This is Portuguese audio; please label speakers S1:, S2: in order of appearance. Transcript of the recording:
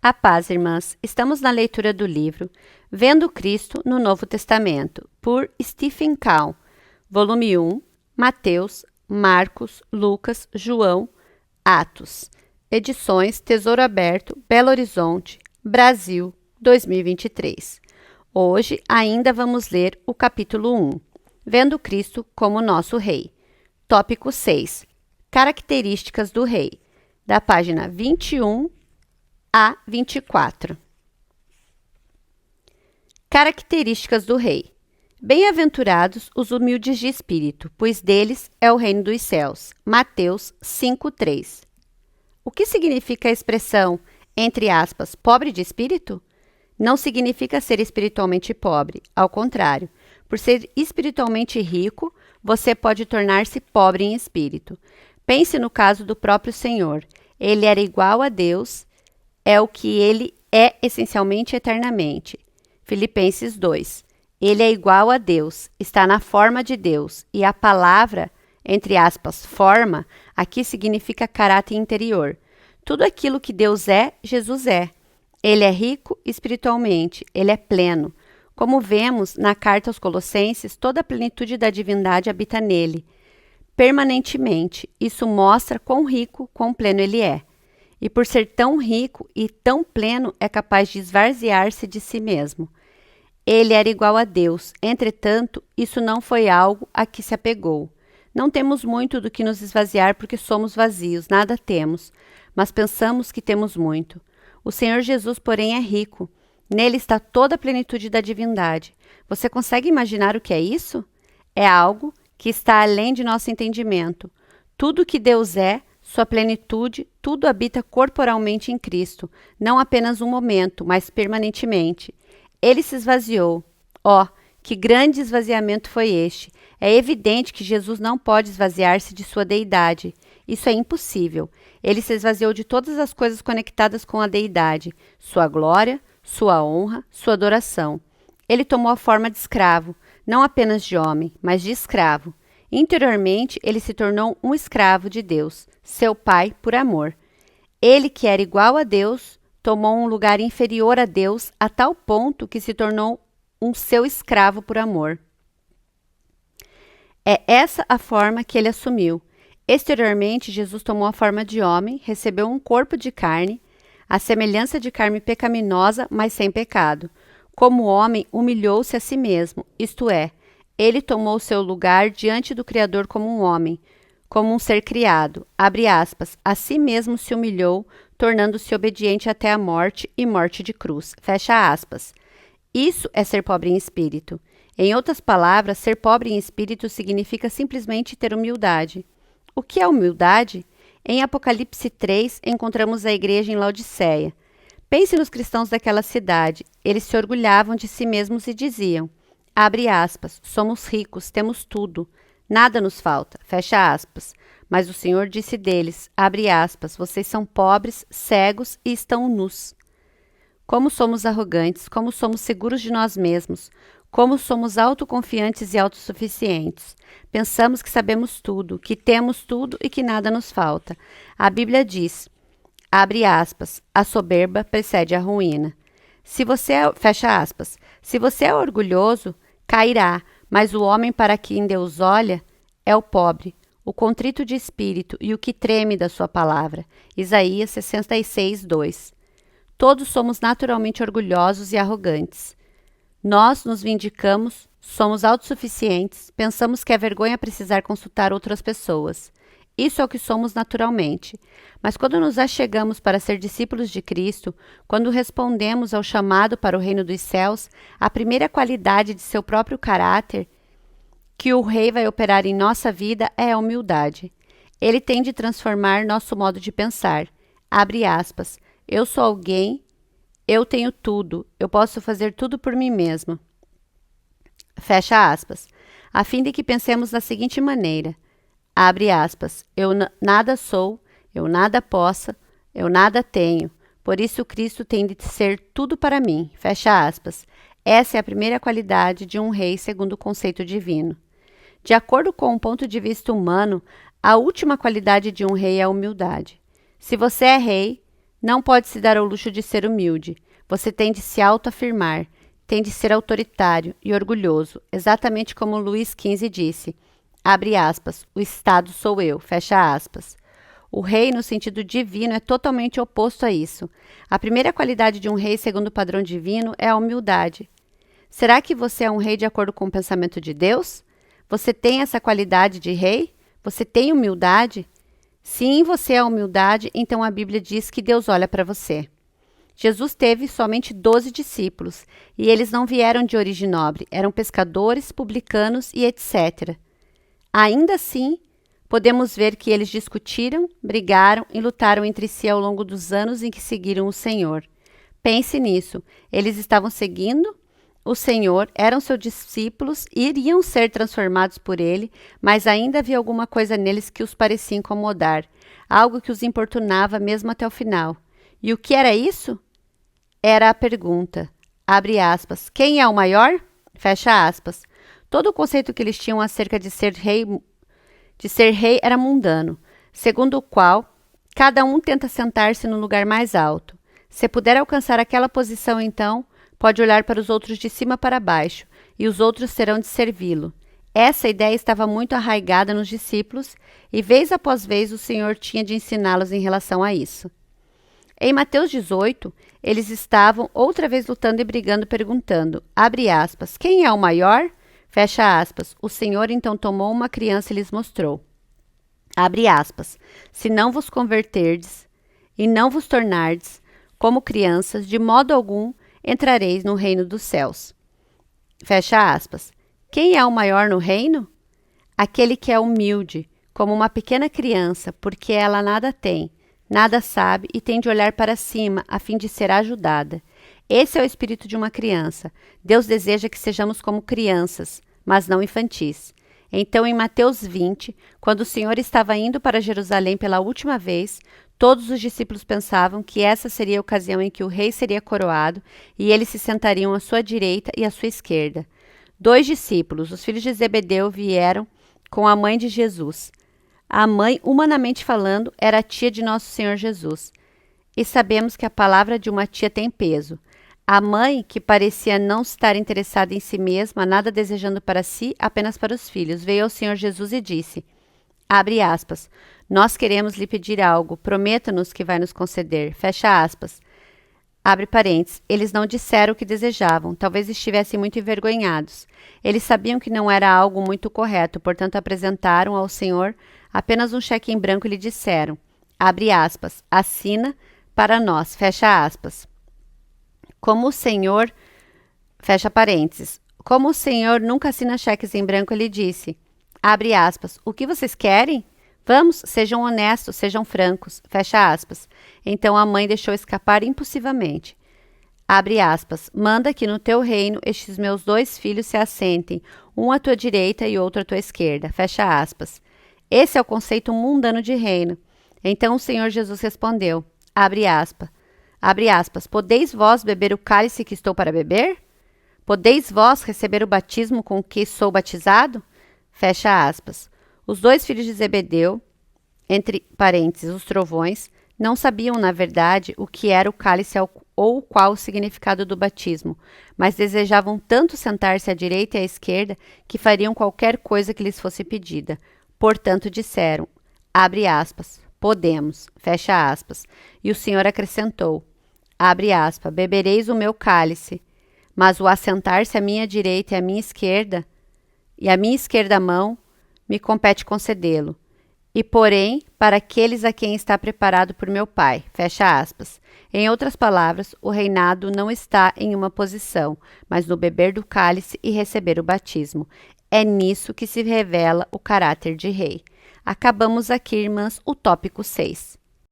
S1: A paz, irmãs. Estamos na leitura do livro Vendo Cristo no Novo Testamento, por Stephen Kahl, volume 1, Mateus, Marcos, Lucas, João, Atos. Edições Tesouro Aberto, Belo Horizonte, Brasil, 2023. Hoje ainda vamos ler o capítulo 1, Vendo Cristo como Nosso Rei. Tópico 6, Características do Rei, da página 21 a 24. Características do Rei. Bem-aventurados os humildes de espírito, pois deles é o reino dos céus. Mateus 5:3. O que significa a expressão, entre aspas, pobre de espírito? Não significa ser espiritualmente pobre, ao contrário. Por ser espiritualmente rico, você pode tornar-se pobre em espírito. Pense no caso do próprio Senhor. Ele era igual a Deus, é o que ele é essencialmente eternamente. Filipenses 2. Ele é igual a Deus, está na forma de Deus, e a palavra, entre aspas, forma, aqui significa caráter interior. Tudo aquilo que Deus é, Jesus é. Ele é rico espiritualmente, ele é pleno. Como vemos na carta aos Colossenses, toda a plenitude da divindade habita nele, permanentemente. Isso mostra quão rico, quão pleno ele é. E por ser tão rico e tão pleno, é capaz de esvaziar-se de si mesmo. Ele era igual a Deus, entretanto, isso não foi algo a que se apegou. Não temos muito do que nos esvaziar porque somos vazios, nada temos, mas pensamos que temos muito. O Senhor Jesus, porém, é rico. Nele está toda a plenitude da divindade. Você consegue imaginar o que é isso? É algo que está além de nosso entendimento. Tudo que Deus é, sua plenitude, tudo habita corporalmente em Cristo, não apenas um momento, mas permanentemente. Ele se esvaziou. Oh, que grande esvaziamento foi este! É evidente que Jesus não pode esvaziar-se de sua deidade. Isso é impossível. Ele se esvaziou de todas as coisas conectadas com a deidade, sua glória, sua honra, sua adoração. Ele tomou a forma de escravo, não apenas de homem, mas de escravo. Interiormente, ele se tornou um escravo de Deus, seu Pai, por amor. Ele, que era igual a Deus, tomou um lugar inferior a Deus a tal ponto que se tornou um seu escravo por amor. É essa a forma que ele assumiu. Exteriormente, Jesus tomou a forma de homem, recebeu um corpo de carne, a semelhança de carne pecaminosa, mas sem pecado. Como homem, humilhou-se a si mesmo, isto é, ele tomou seu lugar diante do Criador como um homem, como um ser criado, abre aspas, a si mesmo se humilhou, tornando-se obediente até a morte e morte de cruz, fecha aspas. Isso é ser pobre em espírito. Em outras palavras, ser pobre em espírito significa simplesmente ter humildade. O que é humildade? Em Apocalipse 3, encontramos a igreja em Laodiceia. Pense nos cristãos daquela cidade. Eles se orgulhavam de si mesmos e diziam, abre aspas, somos ricos, temos tudo, nada nos falta, fecha aspas. Mas o Senhor disse deles, abre aspas, vocês são pobres, cegos e estão nus. Como somos arrogantes, como somos seguros de nós mesmos, como somos autoconfiantes e autossuficientes. Pensamos que sabemos tudo, que temos tudo e que nada nos falta. A Bíblia diz, abre aspas, a soberba precede a ruína. Fecha aspas, se você é orgulhoso, cairá, mas o homem para quem Deus olha é o pobre, o contrito de espírito e o que treme da sua palavra. Isaías 66:2. Todos somos naturalmente orgulhosos e arrogantes. Nós nos vindicamos, somos autossuficientes, pensamos que é vergonha precisar consultar outras pessoas. Isso é o que somos naturalmente. Mas quando nos achegamos para ser discípulos de Cristo, quando respondemos ao chamado para o reino dos céus, a primeira qualidade de seu próprio caráter que o Rei vai operar em nossa vida é a humildade. Ele tem de transformar nosso modo de pensar. Abre aspas. Eu sou alguém, eu tenho tudo, eu posso fazer tudo por mim mesmo. Fecha aspas. A fim de que pensemos da seguinte maneira. Abre aspas. Eu nada sou, eu nada posso, eu nada tenho. Por isso Cristo tem de ser tudo para mim. Fecha aspas. Essa é a primeira qualidade de um rei segundo o conceito divino. De acordo com o ponto de vista humano, a última qualidade de um rei é a humildade. Se você é rei, não pode se dar ao luxo de ser humilde. Você tem de se autoafirmar, tem de ser autoritário e orgulhoso, exatamente como Luís XV disse. Abre aspas, o Estado sou eu, fecha aspas. O rei, no sentido divino, é totalmente oposto a isso. A primeira qualidade de um rei, segundo o padrão divino, é a humildade. Será que você é um rei de acordo com o pensamento de Deus? Você tem essa qualidade de rei? Você tem humildade? Se em você há humildade, então a Bíblia diz que Deus olha para você. Jesus teve somente 12 discípulos, e eles não vieram de origem nobre, eram pescadores, publicanos e etc. Ainda assim, podemos ver que eles discutiram, brigaram e lutaram entre si ao longo dos anos em que seguiram o Senhor. Pense nisso, eles estavam seguindo o Senhor, eram seus discípulos, iriam ser transformados por ele, mas ainda havia alguma coisa neles que os parecia incomodar, algo que os importunava mesmo até o final. E o que era isso? Era a pergunta, abre aspas, quem é o maior? Fecha aspas. Todo o conceito que eles tinham acerca de ser rei era mundano, segundo o qual cada um tenta sentar-se no lugar mais alto. Se puder alcançar aquela posição, então, pode olhar para os outros de cima para baixo, e os outros terão de servi-lo. Essa ideia estava muito arraigada nos discípulos, e vez após vez o Senhor tinha de ensiná-los em relação a isso. Em Mateus 18, eles estavam outra vez lutando e brigando, perguntando, abre aspas, quem é o maior? Fecha aspas. O Senhor então tomou uma criança e lhes mostrou. Abre aspas. Se não vos converterdes e não vos tornardes como crianças, de modo algum entrareis no reino dos céus. Fecha aspas. Quem é o maior no reino? Aquele que é humilde, como uma pequena criança, porque ela nada tem, nada sabe e tem de olhar para cima a fim de ser ajudada. Esse é o espírito de uma criança. Deus deseja que sejamos como crianças, mas não infantis. Então, em Mateus 20, quando o Senhor estava indo para Jerusalém pela última vez, todos os discípulos pensavam que essa seria a ocasião em que o rei seria coroado e eles se sentariam à sua direita e à sua esquerda. 2 discípulos, os filhos de Zebedeu, vieram com a mãe de Jesus. A mãe, humanamente falando, era a tia de nosso Senhor Jesus. E sabemos que a palavra de uma tia tem peso. A mãe, que parecia não estar interessada em si mesma, nada desejando para si, apenas para os filhos, veio ao Senhor Jesus e disse, abre aspas, nós queremos lhe pedir algo, prometa-nos que vai nos conceder, fecha aspas. Abre parênteses, eles não disseram o que desejavam, talvez estivessem muito envergonhados. Eles sabiam que não era algo muito correto, portanto apresentaram ao Senhor apenas um cheque em branco e lhe disseram, abre aspas, assina para nós, fecha aspas. Como o Senhor, fecha parênteses, como o Senhor nunca assina cheques em branco, ele disse, abre aspas, o que vocês querem? Vamos, sejam honestos, sejam francos, fecha aspas. Então a mãe deixou escapar impulsivamente. Abre aspas, manda que no teu reino estes meus 2 filhos se assentem, um à tua direita e outro à tua esquerda, fecha aspas. Esse é o conceito mundano de reino. Então o Senhor Jesus respondeu, abre aspas, podeis vós beber o cálice que estou para beber? Podeis vós receber o batismo com o que sou batizado? Fecha aspas. Os 2 filhos de Zebedeu, entre parênteses, os trovões, não sabiam, na verdade, o que era o cálice ou qual o significado do batismo, mas desejavam tanto sentar-se à direita e à esquerda que fariam qualquer coisa que lhes fosse pedida. Portanto, disseram, abre aspas, podemos, fecha aspas. E o Senhor acrescentou, abre aspas, bebereis o meu cálice, mas o assentar-se à minha direita e à minha esquerda mão, me compete concedê-lo. E porém, para aqueles a quem está preparado por meu Pai, fecha aspas. Em outras palavras, o reinado não está em uma posição, mas no beber do cálice e receber o batismo. É nisso que se revela o caráter de rei. Acabamos aqui, irmãs, o tópico 6.